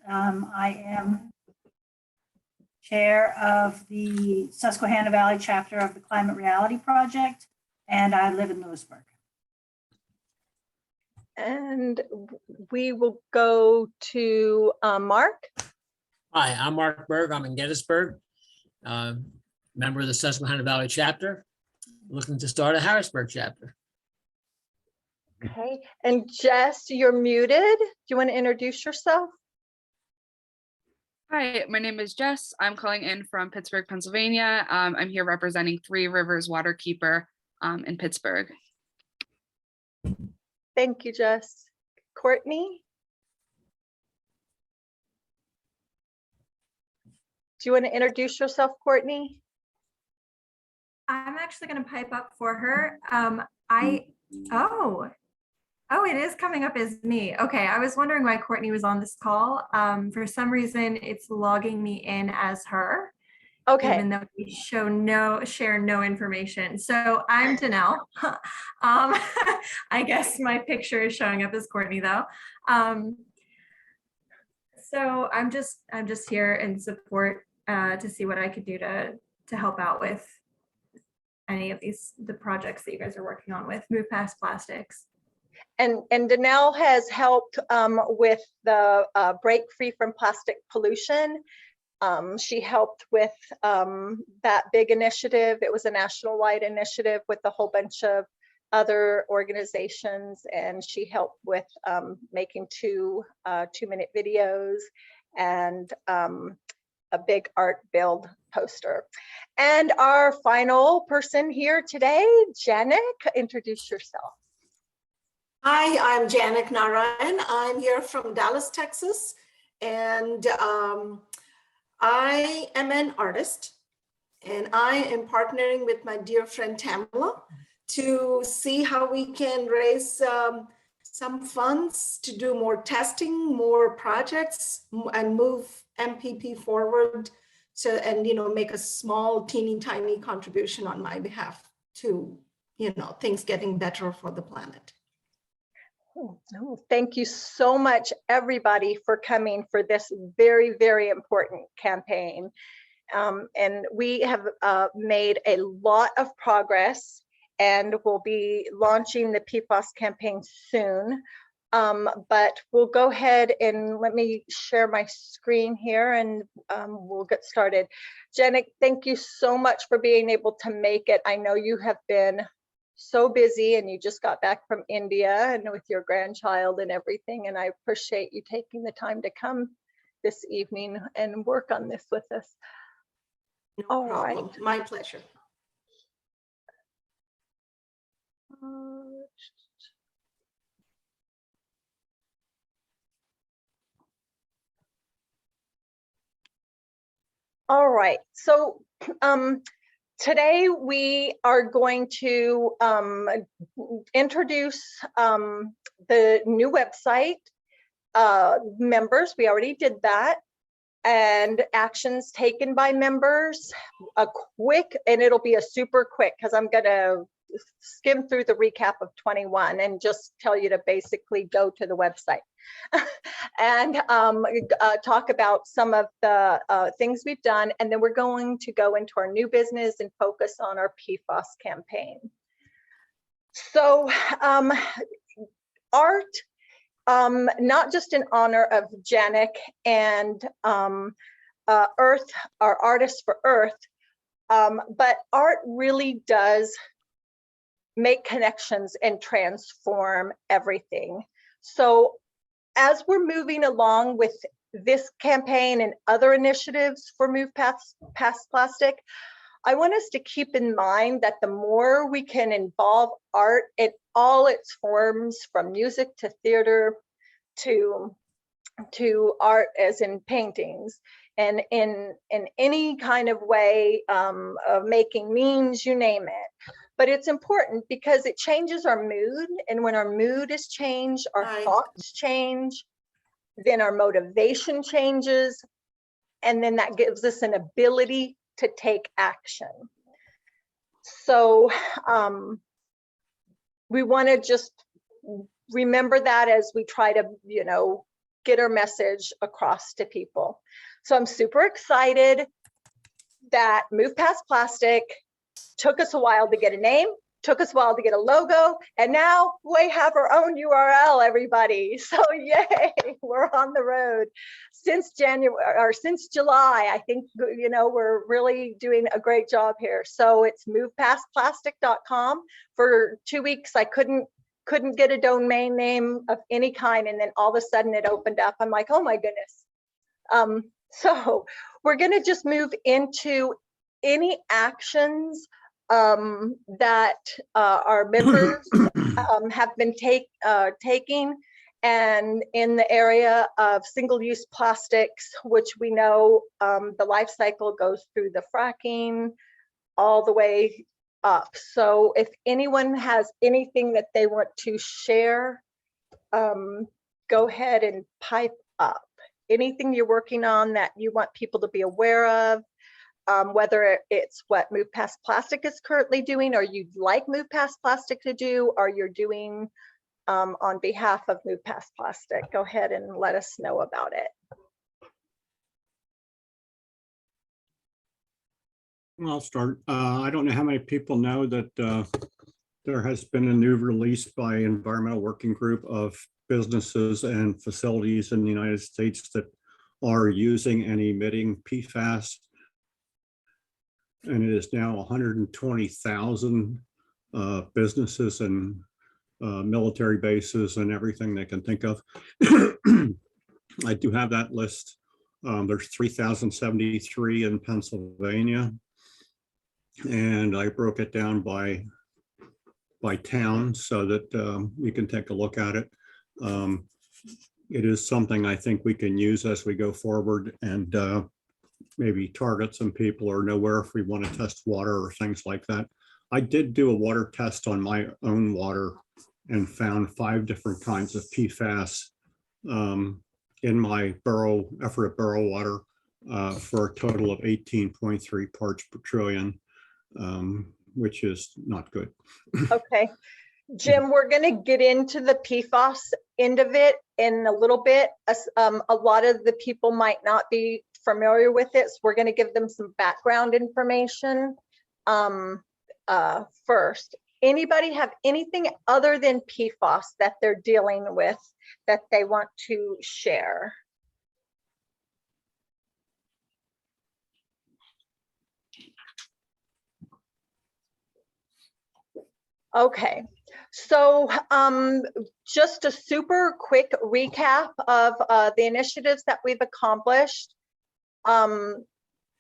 I am chair of the Susquehanna Valley chapter of the Climate Reality Project, and I live in Lewisburg. And we will go to Mark. Hi, I'm Mark Berg. I'm in Gettysburg, member of the Susquehanna Valley chapter, looking to start a Harrisburg chapter. Okay, and Jess, you're muted. Do you want to introduce yourself? Hi, my name is Jess. I'm calling in from Pittsburgh, Pennsylvania. I'm here representing Three Rivers Waterkeeper in Pittsburgh. Thank you, Jess. Courtney? Do you want to introduce yourself, Courtney? I'm actually going to pipe up for her. Oh, it is coming up as me. Okay, I was wondering why Courtney was on this call. For some reason, it's logging me in as her. Okay. Even though we share no information. So I'm Danelle. I guess my picture is showing up as Courtney though. So I'm just here in support to see what I could do to help out with any of the projects that you guys are working on with Move Past Plastics. And Danelle has helped with the Break Free from Plastic Pollution. She helped with that big initiative. It was a national-wide initiative with a whole bunch of other organizations, and she helped with making two 2-minute videos and a big art build poster. And our final person here today, Janik, introduce yourself. Hi, I'm Janik Narayan. I'm here from Dallas, Texas, and I am an artist, and I am partnering with my dear friend Tamala to see how we can raise some funds to do more testing, more projects, and move MPP forward. So, and make a small, teeny tiny contribution on my behalf to things getting better for the planet. Oh, thank you so much, everybody, for coming for this very, very important campaign. And we have made a lot of progress, and we'll be launching the PFAS campaign soon. But we'll go ahead and let me share my screen here, and we'll get started. Janik, thank you so much for being able to make it. I know you have been so busy, and you just got back from India and with your grandchild and everything, and I appreciate you taking the time to come this evening and work on this with us. No problem. Right. My pleasure. All right, so today we are going to introduce the new website, members. We already did that, and actions taken by members. A quick, and it'll be a super quick because I'm gonna skim through the recap of 21 and just tell you to basically go to the website and talk about some of the things we've done, and then we're going to go into our new business and focus on our PFAS campaign. So art, not just in honor of Janik and Earth, our Artists for Earth, but art really does make connections and transform everything. So as we're moving along with this campaign and other initiatives for Move Past Plastic, I want us to keep in mind that the more we can involve art in all its forms, from music to theater to art as in paintings, and in any kind of way of making memes, you name it. But it's important because it changes our mood, and when our mood is changed, our thoughts change, then our motivation changes, and then that gives us an ability to take action. So we want to just remember that as we try to, get our message across to people. So I'm super excited that Move Past Plastic took us a while to get a name, took us a while to get a logo, and now we have our own URL, everybody. So yay, we're on the road. Since July, I think, you know, we're really doing a great job here. So it's movepastplastic.com. For 2 weeks, I couldn't get a domain name of any kind, and then all of a sudden it opened up. I'm like, oh my goodness. So we're gonna just move into any actions that our members have been taking, and in the area of single-use plastics, which we know the life cycle goes through the fracking all the way up. So if anyone has anything that they want to share, go ahead and pipe up. Anything you're working on that you want people to be aware of, whether it's what Move Past Plastic is currently doing, or you'd like Move Past Plastic to do, or you're doing on behalf of Move Past Plastic, go ahead and let us know about it. Well, I'll start. I don't know how many people know that there has been a new release by Environmental Working Group of businesses and facilities in the United States that are using and emitting PFAS. And it is now 120,000 businesses and military bases and everything they can think of. I do have that list. There's 3,073 in Pennsylvania. And I broke it down by town so that you can take a look at it. It is something I think we can use as we go forward, and maybe target some people or know where if we want to test water or things like that. I did do a water test on my own water and found 5 different kinds of PFAS in my effort borough water for a total of 18.3 parts per trillion, which is not good. Okay. Jim, we're going to get into the PFAS end of it in a little bit. A lot of the people might not be familiar with it, so we're going to give them some background information first. Anybody have anything other than PFAS that they're dealing with that they want to share? Okay, so just a super quick recap of the initiatives that we've accomplished.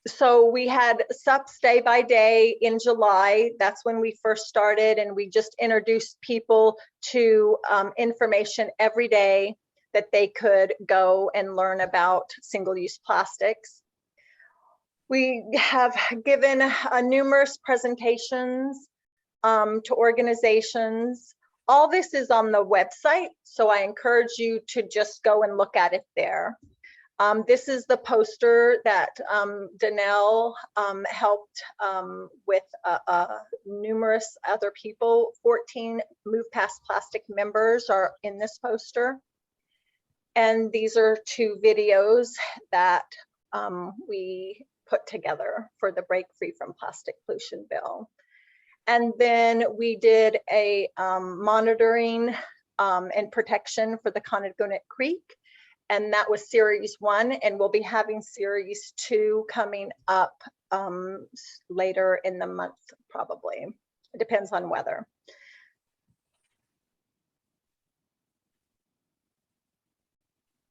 So we had SUPS Day by Day in July. That's when we first started, and we just introduced people to information every day that they could go and learn about single-use plastics. We have given numerous presentations to organizations. All this is on the website, so I encourage you to just go and look at it there. This is the poster that Danelle helped with numerous other people. 14 Move Past Plastic members are in this poster. And these are 2 videos that we put together for the Break Free from Plastic Pollution bill. And then we did a monitoring and protection for the Conegonut Creek. And that was series 1, and we'll be having series 2 coming up later in the month, probably. It depends on weather.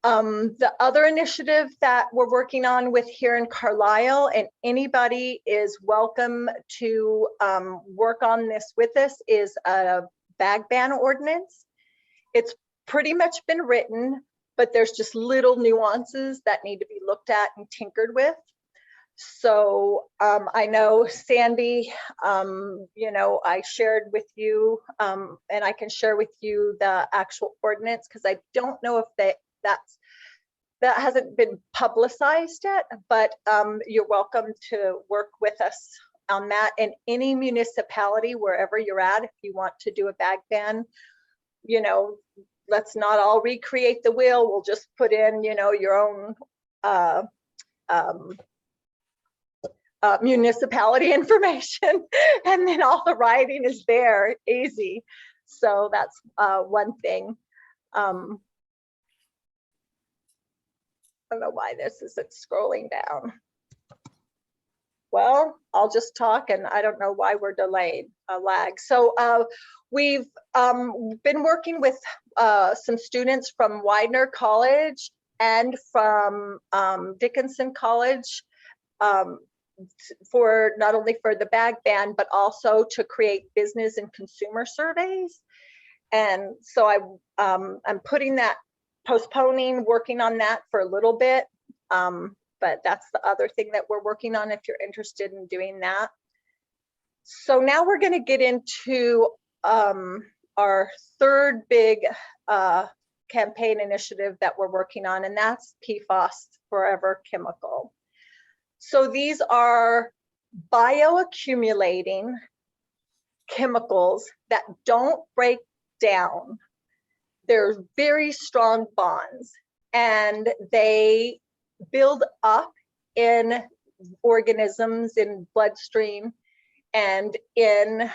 The other initiative that we're working on with here in Carlisle, and anybody is welcome to work on this with us, is a bag ban ordinance. It's pretty much been written, but there's just little nuances that need to be looked at and tinkered with. So I know Sandy, you know, I shared with you, and I can share with you the actual ordinance, because I don't know if that hasn't been publicized yet, but you're welcome to work with us on that. And any municipality, wherever you're at, if you want to do a bag ban, you know, let's not all recreate the wheel. We'll just put in, you know, your own municipality information, and then all the writing is there, easy. So that's one thing. I don't know why this isn't scrolling down. Well, I'll just talk, and I don't know why we're delayed, lag. So we've been working with some students from Widener College and from Dickinson College for not only for the bag ban, but also to create business and consumer surveys. And so I'm putting that, postponing working on that for a little bit. But that's the other thing that we're working on if you're interested in doing that. So now we're going to get into our third big campaign initiative that we're working on, and that's PFAS Forever Chemical. So these are bioaccumulating chemicals that don't break down. They're very strong bonds, and they build up in organisms, in bloodstream, and in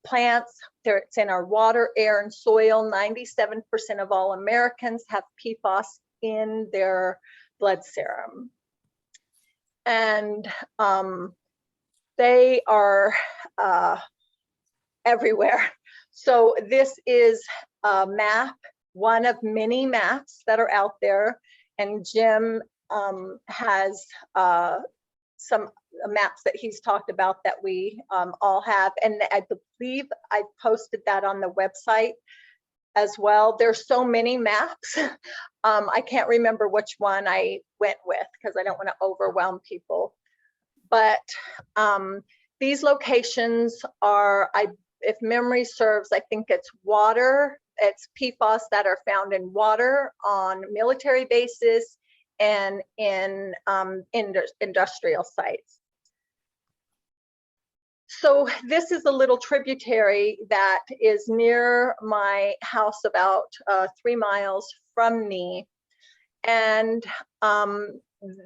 plants. It's in our water, air, and soil. 97% of all Americans have PFAS in their blood serum. And they are everywhere. So this is a map, one of many maps that are out there. And Jim has some maps that he's talked about that we all have. And I believe I posted that on the website as well. There's so many maps. I can't remember which one I went with because I don't want to overwhelm people. But these locations are, if memory serves, I think it's water. It's PFAS that are found in water on military bases and in industrial sites. So this is a little tributary that is near my house, about 3 miles from me. And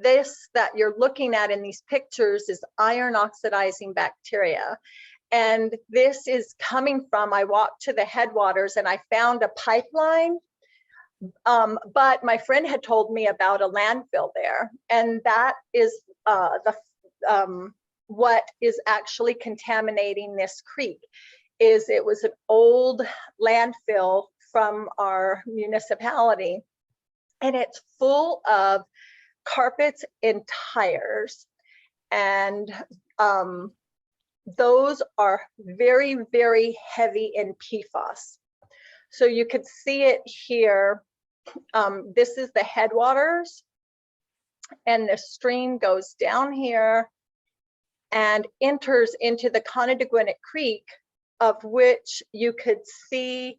this that you're looking at in these pictures is iron oxidizing bacteria. And this is coming from, I walked to the headwaters and I found a pipeline, but my friend had told me about a landfill there. And that is what is actually contaminating this creek. Is it was an old landfill from our municipality, and it's full of carpets and tires. And those are very, very heavy in PFAS. So you could see it here. This is the headwaters, and the stream goes down here and enters into the Connedaguinet Creek, of which you could see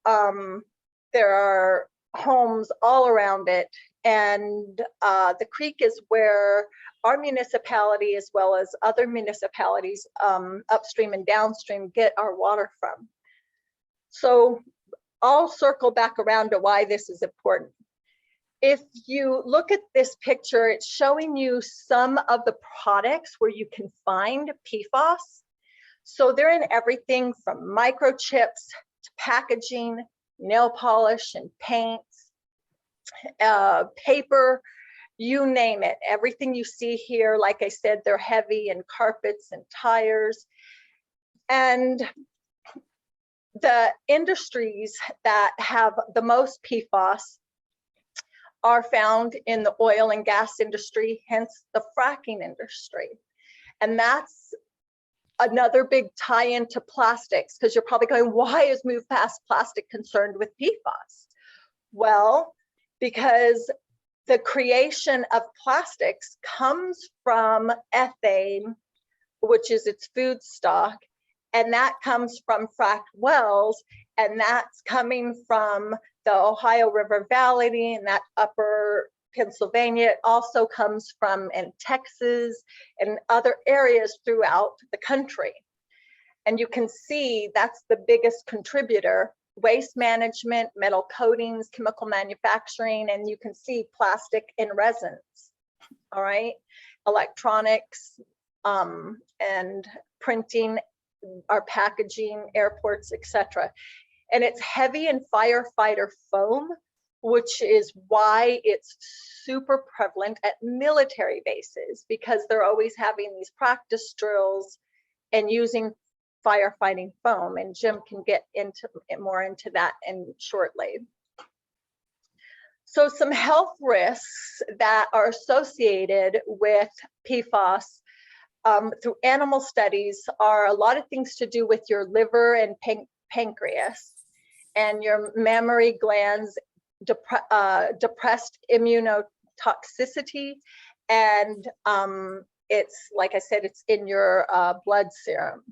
there are homes all around it. And the creek is where our municipality, as well as other municipalities upstream and downstream, get our water from. So I'll circle back around to why this is important. If you look at this picture, it's showing you some of the products where you can find PFAS. So they're in everything from microchips to packaging, nail polish and paints, paper, you name it. Everything you see here, like I said, they're heavy in carpets and tires. And the industries that have the most PFAS are found in the oil and gas industry, hence the fracking industry. And that's another big tie into plastics, because you're probably going, why is Move Past Plastic concerned with PFAS? Well, because the creation of plastics comes from ethane, which is its food stock, and that comes from fracked wells, and that's coming from the Ohio River Valley and that upper Pennsylvania. It also comes from in Texas and other areas throughout the country. And you can see that's the biggest contributor waste management, metal coatings, chemical manufacturing, and you can see plastic and resins, all right? Electronics, and printing, our packaging, airports, etc. And it's heavy in firefighter foam, which is why it's super prevalent at military bases, because they're always having these practice drills and using firefighting foam. And Jim can get into more into that shortly. So some health risks that are associated with PFAS through animal studies are a lot of things to do with your liver and pancreas and your mammary glands, depressed immunotoxicity, and it's, like I said, it's in your blood serum.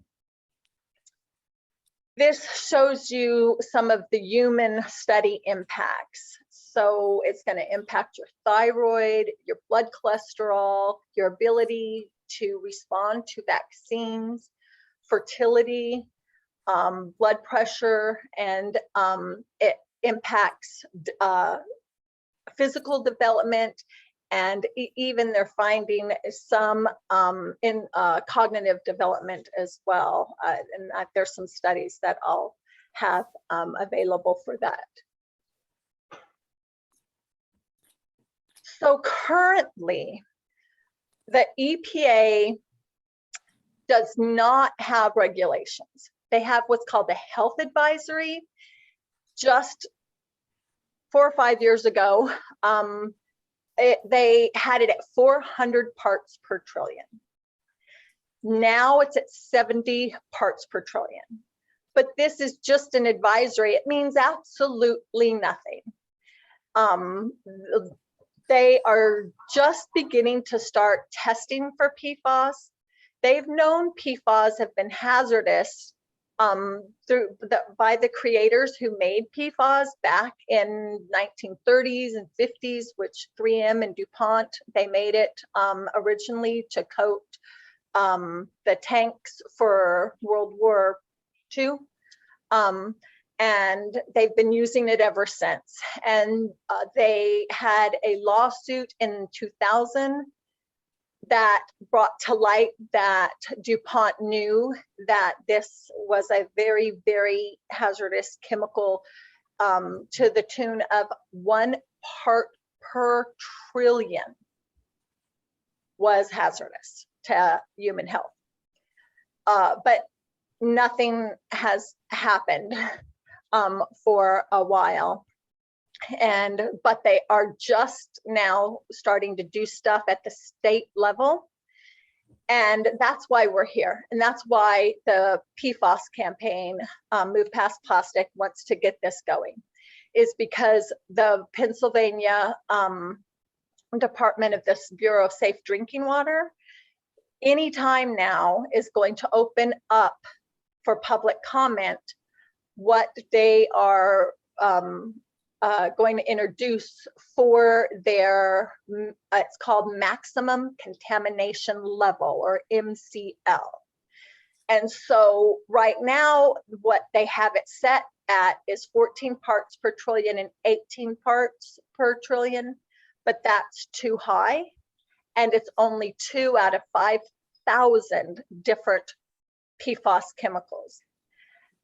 This shows you some of the human study impacts. So it's going to impact your thyroid, your blood cholesterol, your ability to respond to vaccines, fertility, blood pressure, and it impacts physical development, and even they're finding some in cognitive development as well. And there's some studies that I'll have available for that. So currently, the EPA does not have regulations. They have what's called the health advisory. Just 4 or 5 years ago, they had it at 400 parts per trillion. Now it's at 70 parts per trillion. But this is just an advisory. It means absolutely nothing. They are just beginning to start testing for PFAS. They've known PFAS have been hazardous by the creators who made PFAS back in 1930s and 50s, which 3M and DuPont, they made it originally to coat the tanks for World War II. And they've been using it ever since. And they had a lawsuit in 2000 that brought to light that DuPont knew that this was a very, very hazardous chemical to the tune of 1 part per trillion was hazardous to human health. But nothing has happened for a while. But they are just now starting to do stuff at the state level. And that's why we're here. And that's why the PFAS campaign, Move Past Plastic, wants to get this going, is because the Pennsylvania Department of this Bureau of Safe Drinking Water, anytime now is going to open up for public comment what they are going to introduce for their, it's called maximum contamination level, or MCL. And so right now, what they have it set at is 14 parts per trillion and 18 parts per trillion, but that's too high. And it's only 2 out of 5,000 different PFAS chemicals.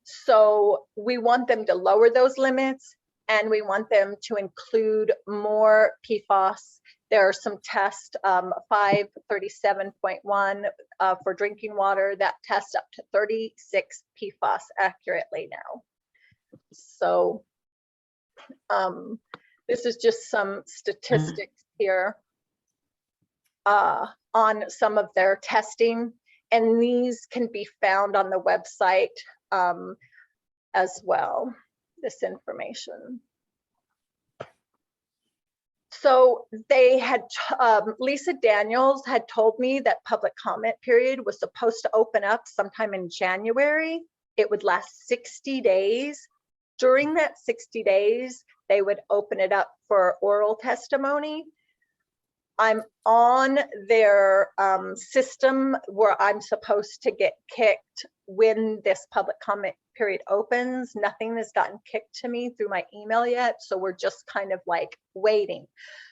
So we want them to lower those limits, and we want them to include more PFAS. There are some tests, 537.1 for drinking water that tests up to 36 PFAS accurately now. So this is just some statistics here on some of their testing, and these can be found on the website as well, this information. So they had, Lisa Daniels had told me that public comment period was supposed to open up sometime in January. It would last 60 days. During that 60 days, they would open it up for oral testimony. I'm on their system where I'm supposed to get kicked when this public comment period opens. Nothing has gotten kicked to me through my email yet, so we're just kind of like waiting.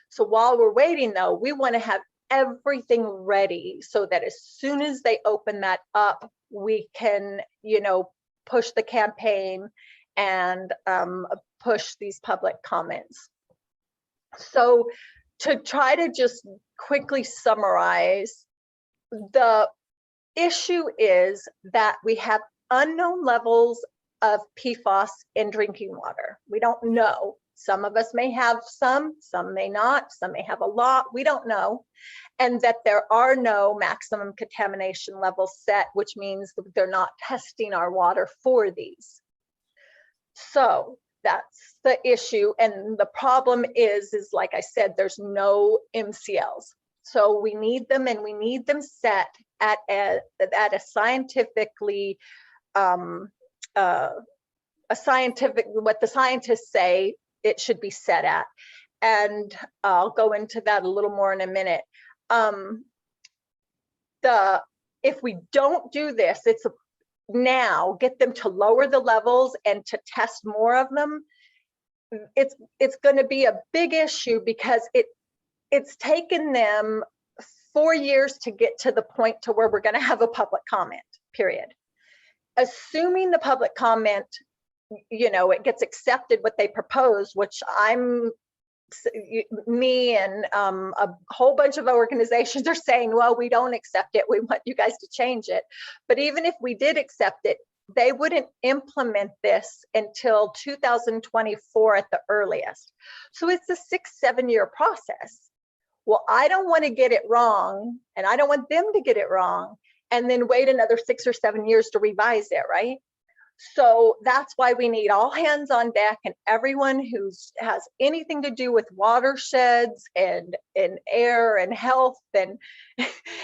So while we're waiting though, we want to have everything ready so that as soon as they open that up, we can, you know, push the campaign and push these public comments. So to try to just quickly summarize, the issue is that we have unknown levels of PFAS in drinking water. We don't know. Some of us may have some may not, some may have a lot, we don't know. And that there are no maximum contamination levels set, which means that they're not testing our water for these. So that's the issue. And the problem is like I said, there's no MCLs. So we need them, and we need them set at a scientifically, what the scientists say it should be set at. And I'll go into that a little more in a minute. If we don't do this, it's now get them to lower the levels and to test more of them. It's going to be a big issue because it's taken them 4 years to get to the point to where we're going to have a public comment period. Assuming the public comment, you know, it gets accepted what they propose, which me and a whole bunch of organizations are saying, well, we don't accept it, we want you guys to change it. But even if we did accept it, they wouldn't implement this until 2024 at the earliest. So it's a 6-7 year process. Well, I don't want to get it wrong, and I don't want them to get it wrong and then wait another 6 or 7 years to revise it, right? So that's why we need all hands on deck, and everyone who has anything to do with watersheds and air and health and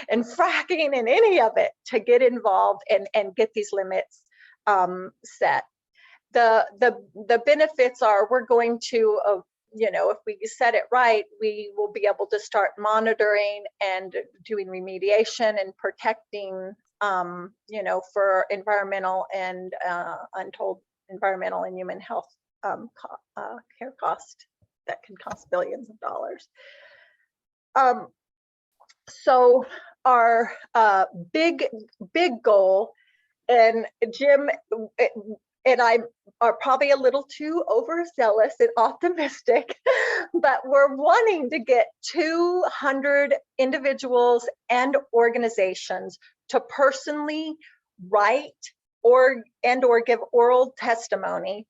fracking and any of it to get involved and get these limits set. The benefits are we're going to, you know, if we set it right, we will be able to start monitoring and doing remediation and protecting you know, for environmental and untold environmental and human health care cost that can cost billions of dollars. So our big goal, and Jim and I are probably a little too overzealous and optimistic, but we're wanting to get 200 individuals and organizations to personally write or give oral testimony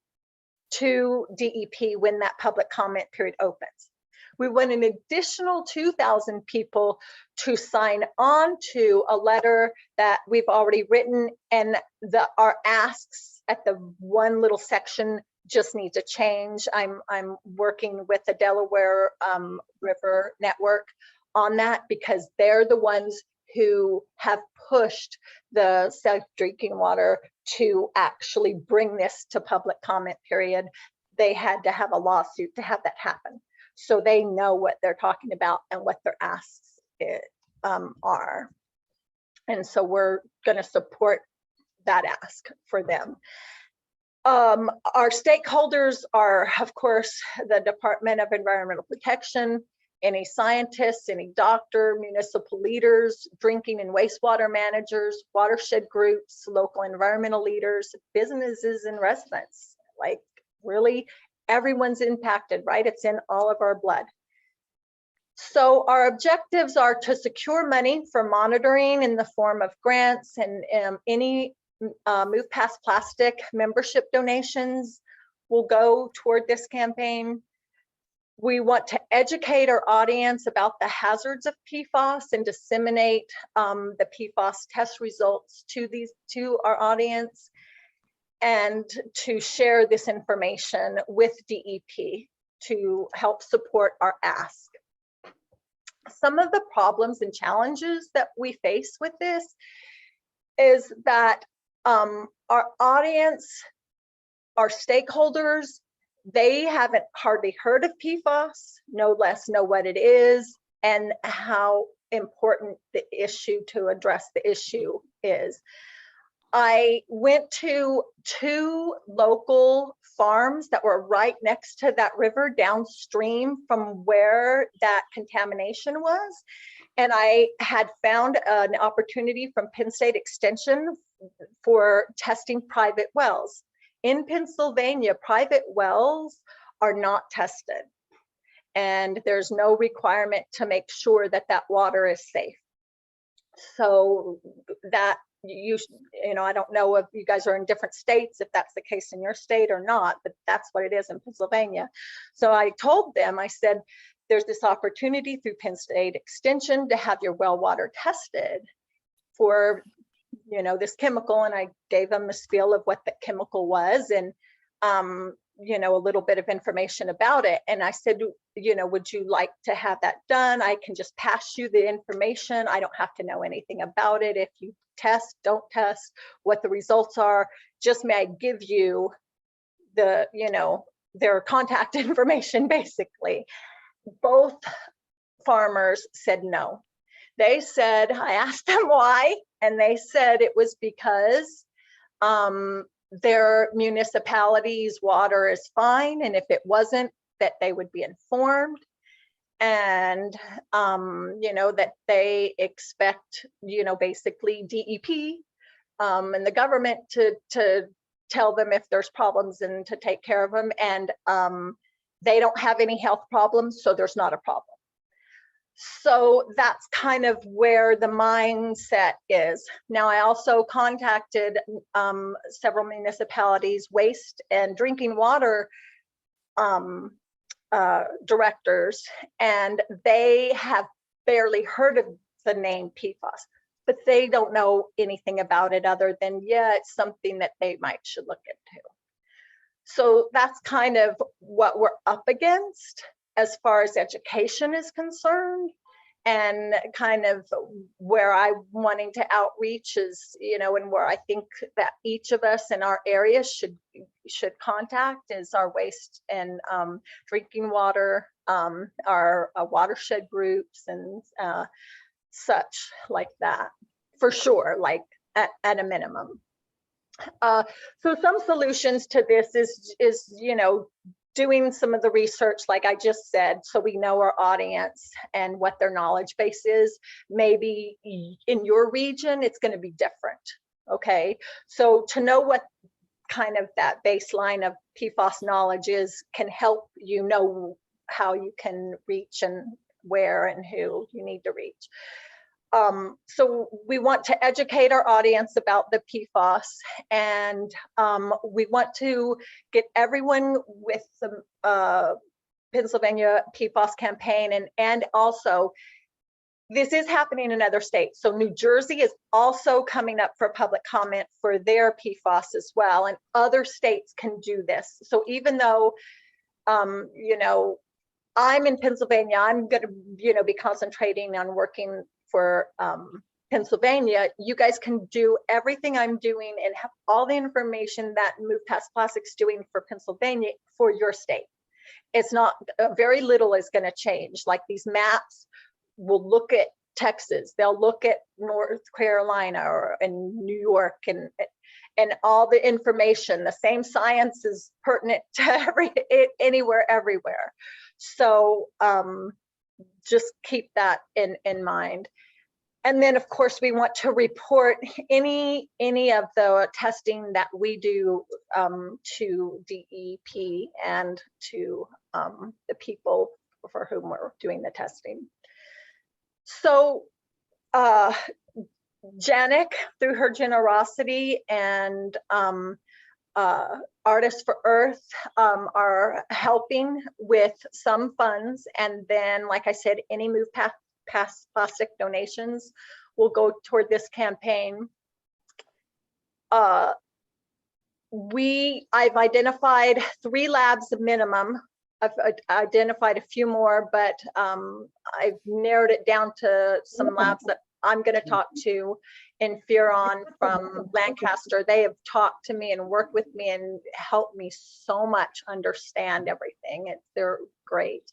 to DEP when that public comment period opens. We want an additional 2,000 people to sign on to a letter that we've already written, and our asks at the one little section just needs a change. I'm working with the Delaware River Network on that because they're the ones who have pushed the safe drinking water to actually bring this to public comment period. They had to have a lawsuit to have that happen. So they know what they're talking about and what their asks are. And so we're going to support that ask for them. Our stakeholders are, of course, the Department of Environmental Protection, any scientists, any doctor, municipal leaders, drinking and wastewater managers, watershed groups, local environmental leaders, businesses and residents. Like really everyone's impacted, right? It's in all of our blood. So our objectives are to secure money for monitoring in the form of grants and any Move Past Plastic membership donations will go toward this campaign. We want to educate our audience about the hazards of PFAS and disseminate the PFAS test results to our audience, and to share this information with DEP to help support our ask. Some of the problems and challenges that we face with this is that our audience, our stakeholders, they haven't hardly heard of PFAS, no less know what it is, and how important the issue to address the issue is. I went to 2 local farms that were right next to that river downstream from where that contamination was. And I had found an opportunity from Penn State Extension for testing private wells. In Pennsylvania, private wells are not tested. And there's no requirement to make sure that that water is safe. So that you know, I don't know if you guys are in different states, if that's the case in your state or not, but that's what it is in Pennsylvania. So I told them, I said, there's this opportunity through Penn State Extension to have your well water tested for, you know, this chemical. And I gave them a spiel of what the chemical was and, you know, a little bit of information about it. And I said, you know, would you like to have that done? I can just pass you the information. I don't have to know anything about it. If you test, don't test, what the results are, just may I give you the, you know, their contact information, basically. Both farmers said no. They said, I asked them why, and they said it was because their municipality's water is fine, and if it wasn't, that they would be informed, and you know, that they expect, you know, basically DEP and the government to tell them if there's problems and to take care of them, and they don't have any health problems, so there's not a problem. So that's kind of where the mindset is. Now, I also contacted several municipalities, waste and drinking water directors, and they have barely heard of the name PFAS, but they don't know anything about it other than, yeah, it's something that they should look into. So that's kind of what we're up against as far as education is concerned, and kind of where I'm wanting to outreach is, you know, and where I think that each of us in our area should contact is our waste and drinking water, our watershed groups and such like that, for sure, like at a minimum. So some solutions to this is, you know, doing some of the research, like I just said, so we know our audience and what their knowledge base is. Maybe in your region, it's going to be different. Okay, so to know what kind of that baseline of PFAS knowledge is can help you know how you can reach and where and who you need to reach. So we want to educate our audience about the PFAS, and we want to get everyone with the Pennsylvania PFAS campaign, and also this is happening in other states. So New Jersey is also coming up for public comment for their PFAS as well, and other states can do this. So even though, you know, I'm in Pennsylvania, I'm going to, you know, be concentrating on working for Pennsylvania. You guys can do everything I'm doing and have all the information that Move Past Plastic's doing for Pennsylvania for your state. It's not, very little is going to change. Like these maps will look at Texas, they'll look at North Carolina or in New York, and all the information, the same science is pertinent to anywhere, everywhere. So just keep that in mind. And then, of course, we want to report any of the testing that we do to DEP and to the people for whom we're doing the testing. So Janik, through her generosity, and Artists for Earth are helping with some funds. And then, like I said, any Move Past Plastic donations will go toward this campaign. I've identified 3 labs minimum. I've identified a few more, but I've narrowed it down to some labs that I'm going to talk to in Fearon from Lancaster. They have talked to me and worked with me and helped me so much understand everything. They're great.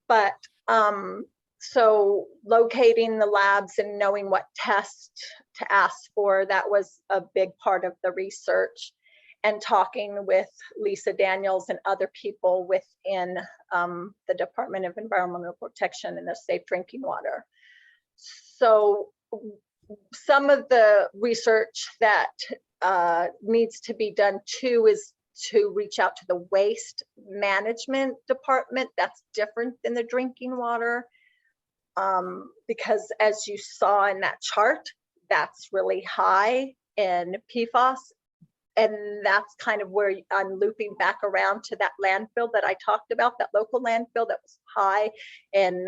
But So locating the labs and knowing what test to ask for, that was a big part of the research, and talking with Lisa Daniels and other people within the Department of Environmental Protection and the Safe Drinking Water. So some of the research that needs to be done too is to reach out to the waste management department. That's different than the drinking water, because as you saw in that chart, that's really high in PFAS. And that's kind of where I'm looping back around to that landfill that I talked about, that local landfill that was high in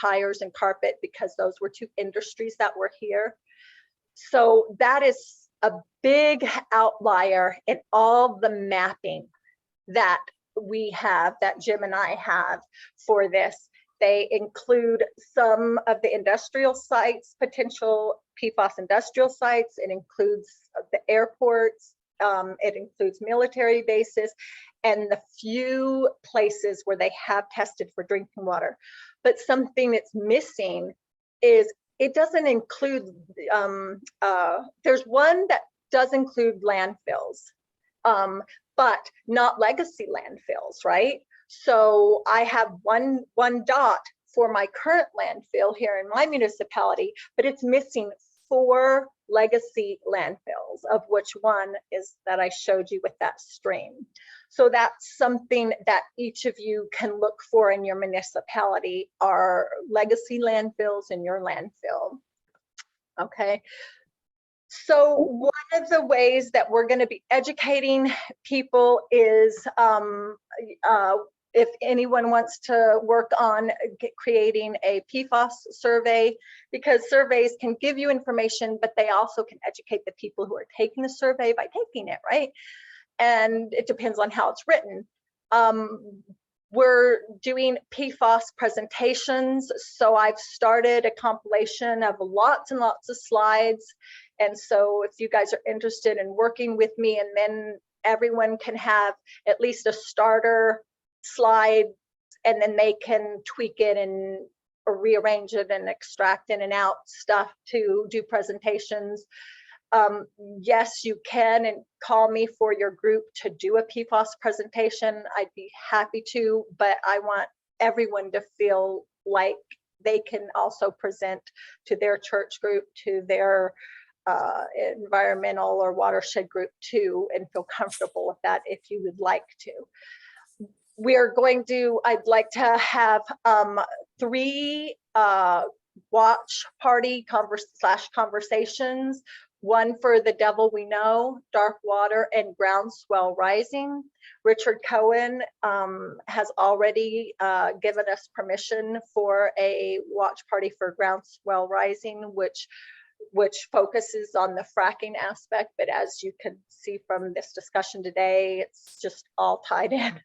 tires and carpet, because those were two industries that were here. So that is a big outlier in all the mapping that we have, that Jim and I have for this. They include some of the industrial sites, potential PFAS industrial sites. It includes the airports. It includes military bases and the few places where they have tested for drinking water. But something that's missing is it doesn't include, there's one that does include landfills, but not legacy landfills, right? So I have one dot for my current landfill here in my municipality, but it's missing 4 legacy landfills, of which one is that I showed you with that stream. So that's something that each of you can look for in your municipality, are legacy landfills in your landfill. Okay. So one of the ways that we're going to be educating people is if anyone wants to work on creating a PFAS survey, because surveys can give you information, but they also can educate the people who are taking the survey by taking it, right? And it depends on how it's written. We're doing PFAS presentations. So I've started a compilation of lots and lots of slides. And so if you guys are interested in working with me, and then everyone can have at least a starter slide, and then they can tweak it and or rearrange it and extract in and out stuff to do presentations. Yes, you can, and call me for your group to do a PFAS presentation. I'd be happy to, but I want everyone to feel like they can also present to their church group, to their environmental or watershed group too, and feel comfortable with that if you would like to. We are going to, I'd like to have 3 watch party conversations. One for The Devil We Know, Dark Water, and Groundswell Rising. Richard Cohen has already given us permission for a watch party for Groundswell Rising, which focuses on the fracking aspect. But as you can see from this discussion today, it's just all tied in.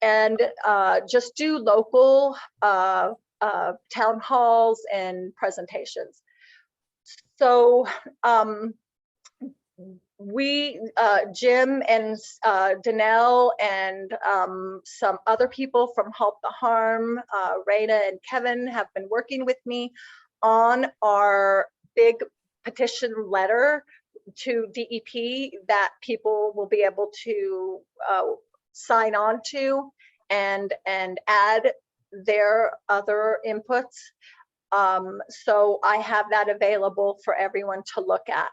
And just do local town halls and presentations. So we, Jim and Danelle and some other people from Halt the Harm, Raina and Kevin, have been working with me on our big petition letter to DEP that people will be able to sign on to and add their other inputs. So I have that available for everyone to look at.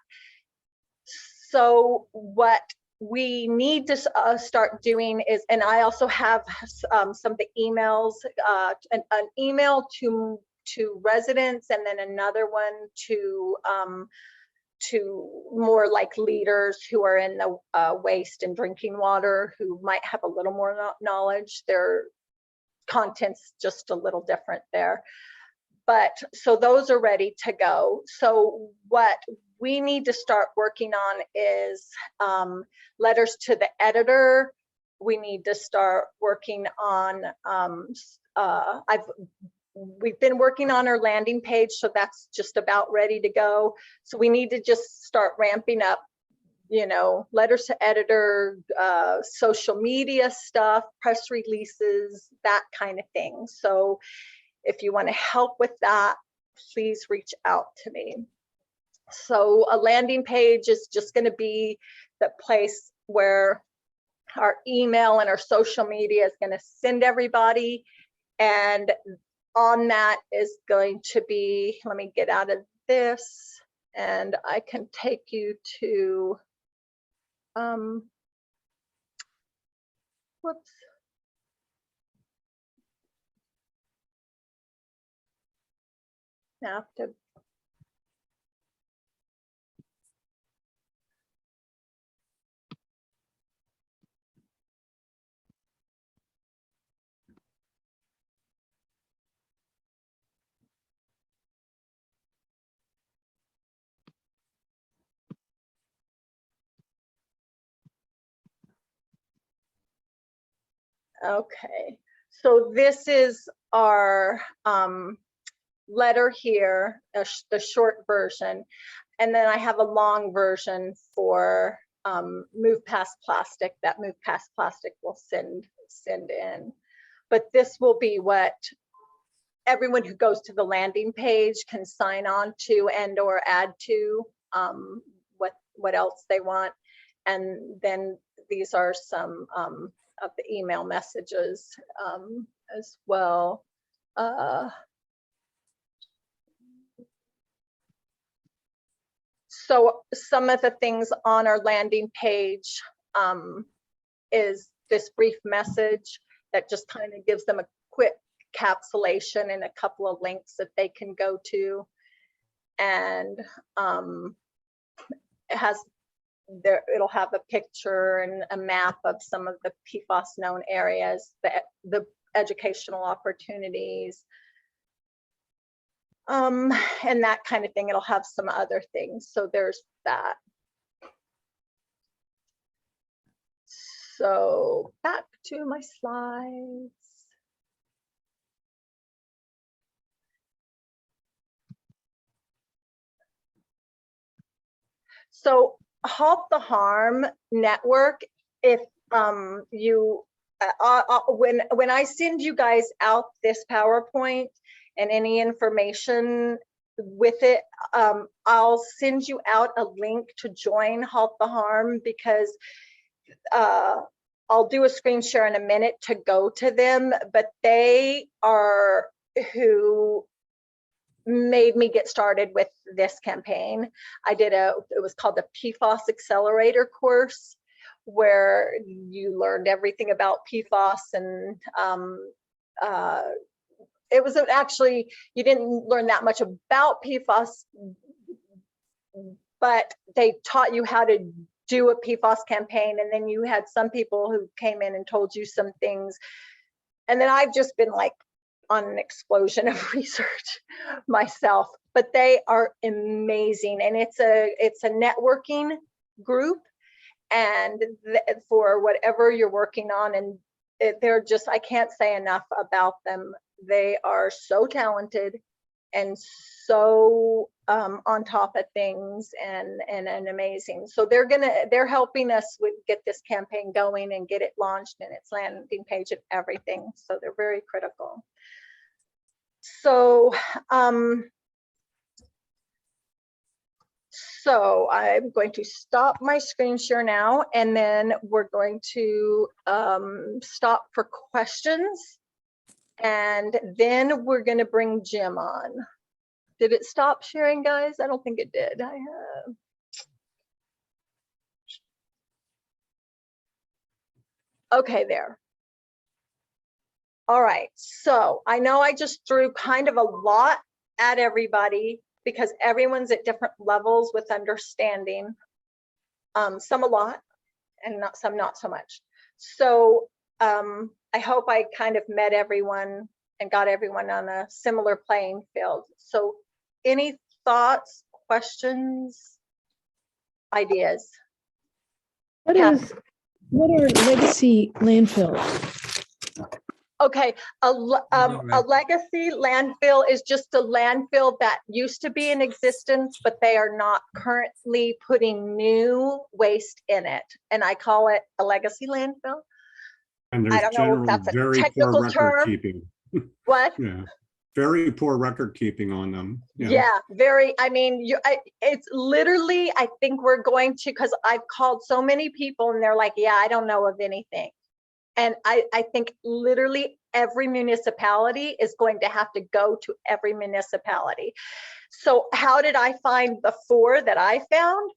So what we need to start doing is, and I also have some of the emails, an email to residents, and then another one to more like leaders who are in the waste and drinking water, who might have a little more knowledge. Their content's just a little different there. But so those are ready to go. So what we need to start working on is letters to the editor. We need to start working on, we've been working on our landing page, so that's just about ready to go. So we need to just start ramping up, you know, letters to editor, social media stuff, press releases, that kind of thing. So if you want to help with that, please reach out to me. So a landing page is just going to be the place where our email and our social media is going to send everybody. And on that is going to be, let me get out of this and I can take you to, whoops. Now I have to. Okay, so this is our letter here, the short version, and then I have a long version for Move Past Plastic that Move Past Plastic will send in. But this will be what everyone who goes to the landing page can sign on to and or add to what else they want. And then these are some of the email messages as well. So some of the things on our landing page is this brief message that just kind of gives them a quick encapsulation and a couple of links that they can go to. And it has there, it'll have a picture and a map of some of the PFAS known areas, the educational opportunities, and that kind of thing. It'll have some other things. So there's that. So back to my slides. So Halt the Harm Network, if you, when I send you guys out this PowerPoint and any information with it, I'll send you out a link to join Halt the Harm, because I'll do a screen share in a minute to go to them, but they are who made me get started with this campaign. I did it was called the PFAS Accelerator course, where you learned everything about PFAS, and it was actually, you didn't learn that much about PFAS, but they taught you how to do a PFAS campaign, and then you had some people who came in and told you some things. And then I've just been like on an explosion of research myself, but they are amazing. And it's a networking group, and for whatever you're working on, and they're just, I can't say enough about them. They are so talented and so on top of things, and amazing. So they're helping us get this campaign going and get it launched and its landing page and everything. So they're very critical. So so I'm going to stop my screen share now, and then we're going to stop for questions, and then we're going to bring Jim on. Did it stop sharing, guys? I don't think it did. I have. Okay, there. All right, so I know I just threw kind of a lot at everybody because everyone's at different levels with understanding, some a lot and some not so much. So I hope I kind of met everyone and got everyone on a similar playing field. So any thoughts, questions, ideas? What are legacy landfills? Okay, a legacy landfill is just a landfill that used to be in existence, but they are not currently putting new waste in it. And I call it a legacy landfill. And I there's don't know if generally that's a very poor technical record term. keeping. What? Yeah, very poor record keeping on them. Yeah, very. I mean, it's literally, I think we're going to, because I've called so many people and they're like, yeah, I don't know of anything. And I think literally every municipality is going to have to go to every municipality. So how did I find the 4 that I found?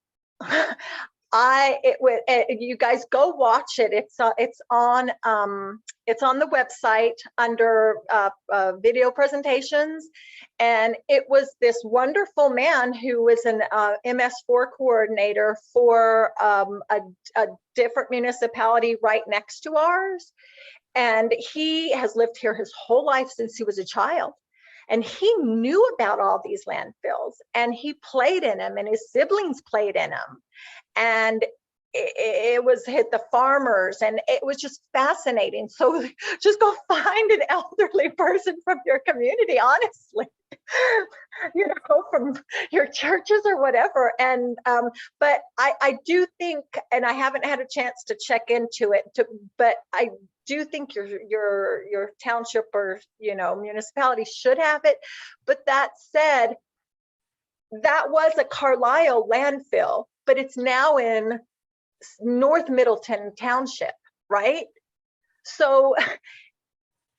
You guys go watch it. It's on the website under video presentations, and it was this wonderful man who was an MS4 coordinator for a different municipality right next to ours, and he has lived here his whole life since he was a child. And he knew about all these landfills, and he played in them, and his siblings played in them. And it was hit the farmers, and it was just fascinating. So just go find an elderly person from your community, honestly, from your churches or whatever. And but I do think, and I haven't had a chance to check into it, but I do think your township or municipality should have it. But that said, that was a Carlisle landfill, but it's now in North Middleton Township, right? So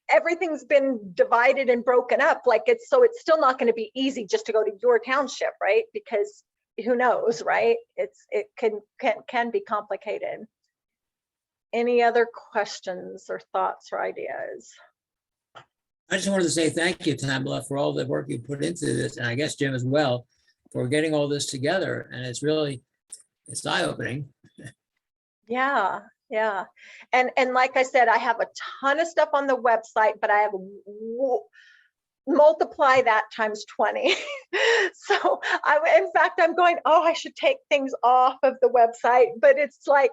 everything's been divided and broken up. It's still not going to be easy just to go to your township, right? Because who knows, right? It can be complicated. Any other questions or thoughts or ideas? I just wanted to say thank you, Tamala, for all the work you put into this, and I guess Jim as well, for getting all this together. And it's eye-opening. Yeah. And like I said, I have a ton of stuff on the website, but I have multiply that times 20. So in fact, I'm going, I should take things off of the website, but it's like,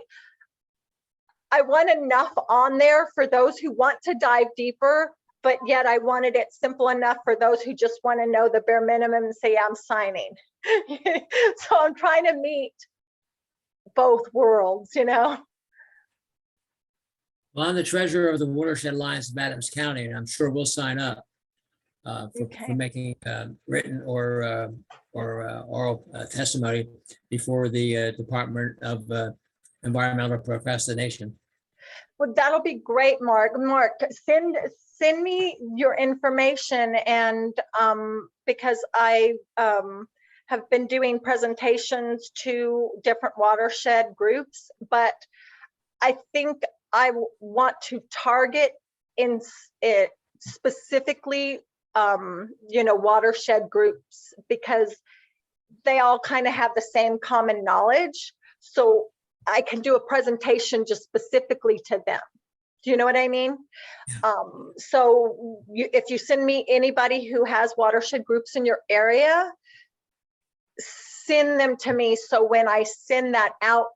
I want enough on there for those who want to dive deeper, but yet I wanted it simple enough for those who just want to know the bare minimum and say, I'm signing. So I'm trying to meet both worlds, Well, I'm the treasurer of the Watershed Alliance of Adams County, and I'm sure we'll sign up for making written or oral testimony before the Department of Environmental Procrastination. Well, that'll be great, Mark. Mark, send me your information, and because I have been doing presentations to different watershed groups, but I think I want to target in it specifically, watershed groups, because they all kind of have the same common knowledge. So I can do a presentation just specifically to them. Do you know what I mean? Yeah. So if you send me anybody who has watershed groups in your area, send them to me. So when I send that out,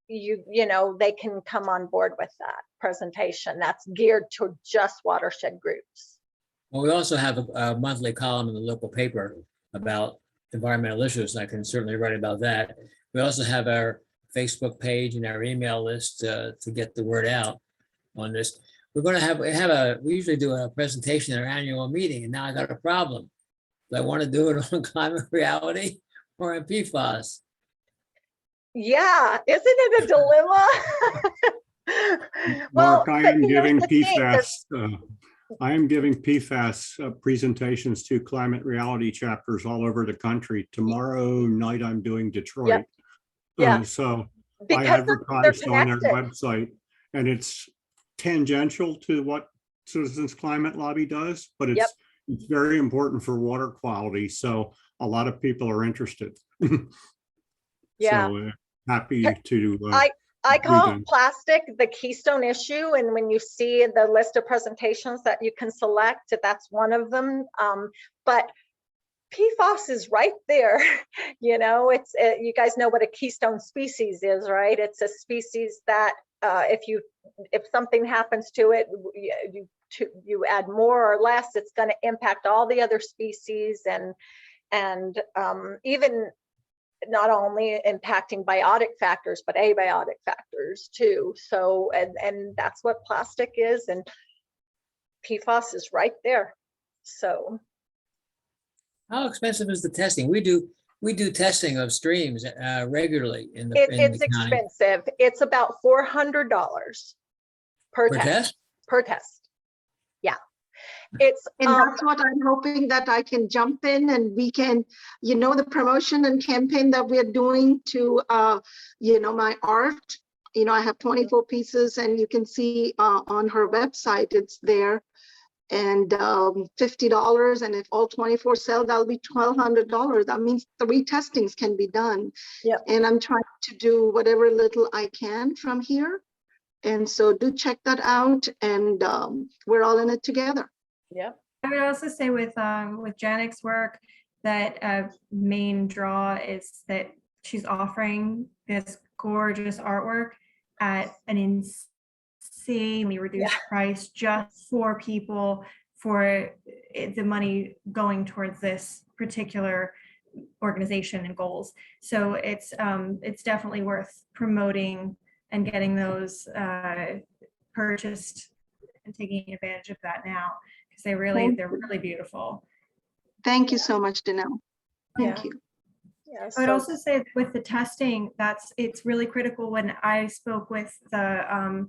they can come on board with that presentation that's geared to just watershed groups. Well, we also have a monthly column in the local paper about environmental issues, and I can certainly write about that. We also have our Facebook page and our email list to get the word out on this. We're going to we usually do a presentation at our annual meeting, and now I got a problem. Do I want to do it on climate reality or on PFAS? Yeah, isn't it a dilemma? Mark, I am giving PFAS presentations to climate reality chapters all over the country. Tomorrow night, I'm doing Detroit. Yep. Yeah. So because I advertised on their website, and it's tangential to what Citizens Climate Lobby does, but it's very important for water quality. So a lot of people are interested. Yeah. So happy to. I call plastic the keystone issue, and when you see the list of presentations that you can select, that's one of them. But PFAS is right there. It's you guys know what a keystone species is, right? It's a species that if something happens to it, you add more or less, it's going to impact all the other species, and even not only impacting biotic factors, but abiotic factors too. So, and that's what plastic is, and PFAS is right there. So How expensive is the testing? We do testing of streams regularly in It's the county. expensive. It's about $400 per Per test. test? Per test. Yeah. It's, And that's what I'm hoping that I can jump in and we can, the promotion and campaign that we're doing to, my art. I have 24 pieces and you can see on her website, it's there. And $50. And if all 24 sell, that'll be $1,200. That means 3 testings can be done. Yep. And I'm trying to do whatever little I can from here. And so do check that out. And we're all in it together. yeah. I would also say with Janek's work, that main draw is that she's offering this gorgeous artwork at an insanely reduced price just for people, for the money going towards this particular organization and goals. So it's definitely worth promoting and getting those purchased and taking advantage of that now, because they're really beautiful. Thank you so much, Danelle. Thank Yeah. you. Yeah, I would so- also say with the testing, it's really critical. When I spoke with the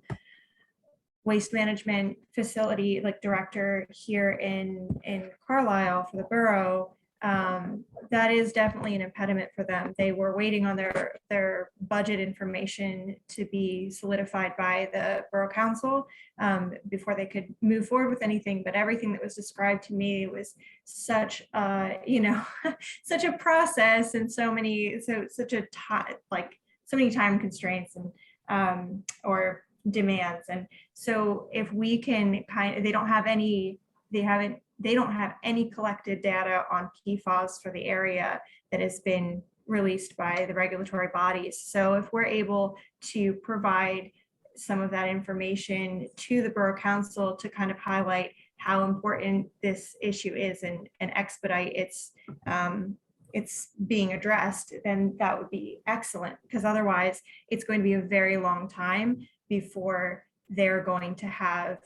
waste management facility director here in Carlisle for the borough, that is definitely an impediment for them. They were waiting on their budget information to be solidified by the borough council before they could move forward with anything. But everything that was described to me was such such a process, and so many time constraints and or demands. And so if we can they don't have any collected data on PFAS for the area that has been released by the regulatory bodies. So if we're able to provide some of that information to the borough council to kind of highlight how important this issue is and expedite it's being addressed, then that would be excellent, because otherwise it's going to be a very long time before they're going to have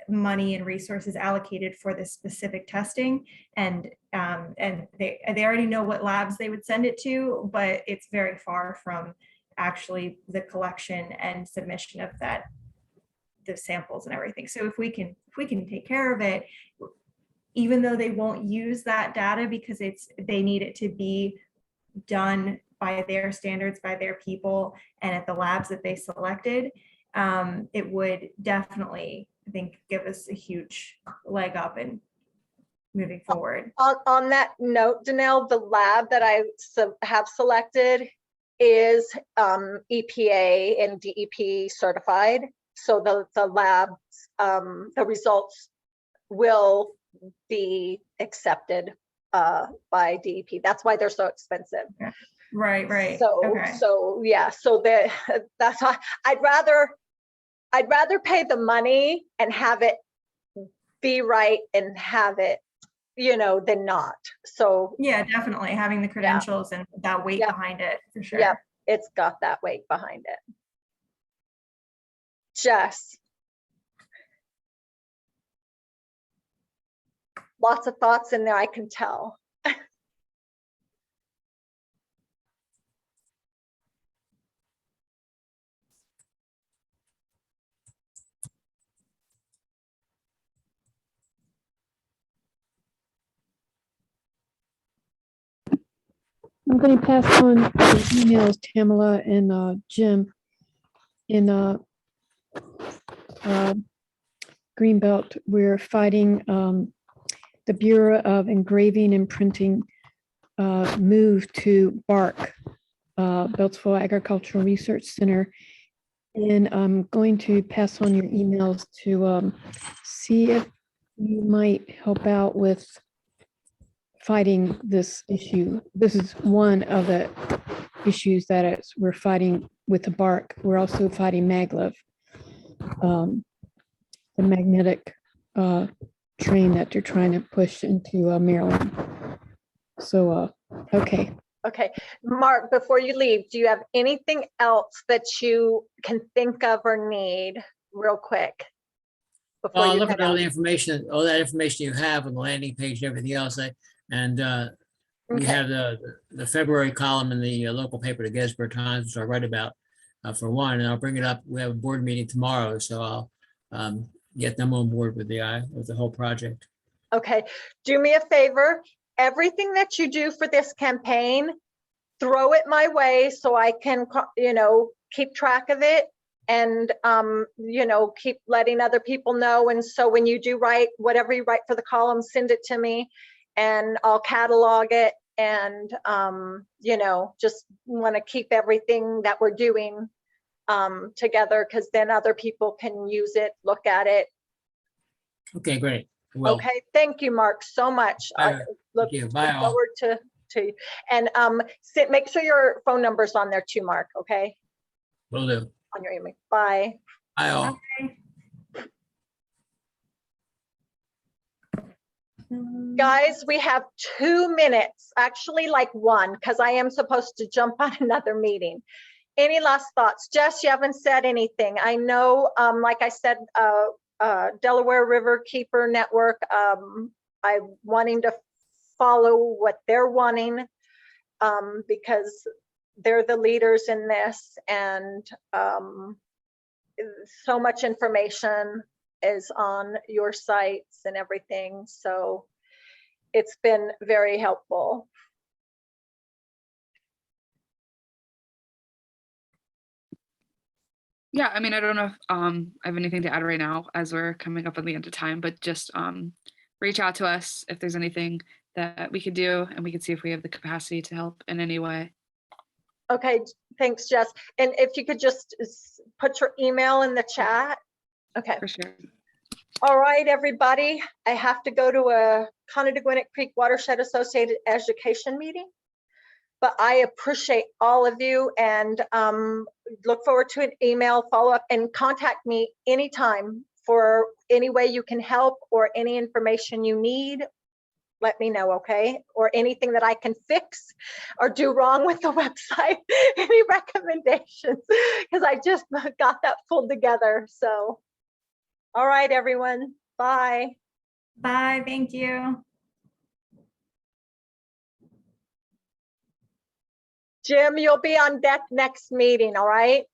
money and resources allocated for this specific testing. And they already know what labs they would send it to, but it's very far from actually the collection and submission of the samples and everything. So if we can take care of it, even though they won't use that data because they need it to be done by their standards, by their people, and at the labs that they selected, it would definitely, I think, give us a huge leg up in moving forward. On that note, Danelle, the lab that I have selected is EPA and DEP certified. So the labs, the results will be accepted by DEP. That's why they're so expensive. Right. So, Okay. so yeah, so that's why I'd rather pay the money and have it be right and have it, than not. So Yeah, definitely having the credentials and that weight Yeah. behind it, for sure. yeah, it's got that weight behind it. Jess. Lots of thoughts in there, I can tell. I'm going to pass on the emails, Tamala and Jim. In Greenbelt, we're fighting the Bureau of Engraving and Printing move to BARC, Beltsville Agricultural Research Center. And I'm going to pass on your emails to see if you might help out with fighting this issue. This is one of the issues that we're fighting with the BARC. We're also fighting maglev, the magnetic train that they're trying to push into Maryland. So, okay. Okay, Mark, before you leave, do you have anything else that you can think of or need real quick? Before Well, you look head at all out? the information, all that information you have on the landing page and everything else. And we Okay. have the February column in the local paper, the Gettysburg Times, which I write about for one, and I'll bring it up. We have a board meeting tomorrow, so I'll get them on board with the whole project. Okay, do me a favor. Everything that you do for this campaign, throw it my way so I can, keep track of it and, keep letting other people know. And so when you do write, whatever you write for the column, send it to me and I'll catalog it. And, just want to keep everything that we're doing together, because then other people can use it, look at it. Okay, great. Well, Okay, thank you, Mark, so much. I look you. Bye, all. forward to and make sure your phone number's on there too, Mark, okay? Will do. On your email. Bye. Bye all. Guys, we have 2 minutes, actually like 1, because I am supposed to jump on another meeting. Any last thoughts? Jess, you haven't said anything. I know, like I said, Delaware River Keeper Network, I'm wanting to follow what they're wanting because they're the leaders in this, and so much information is on your sites and everything. So it's been very helpful. Yeah, I mean, I don't know if I have anything to add right now as we're coming up on the end of time, but just reach out to us if there's anything that we could do, and we can see if we have the capacity to help in any way. Okay, thanks, Jess. And if you could just put your email in the chat. Okay. For sure. All right, everybody. I have to go to a Conneauga Creek Watershed Associated Education meeting, but I appreciate all of you and look forward to an email follow-up, and contact me anytime for any way you can help or any information you need. Let me know, okay? Or anything that I can fix or do wrong with the website, any recommendations, because I just got that pulled together. So, all right, everyone, bye. Bye, thank you. Jim, you'll be on deck next meeting, all right?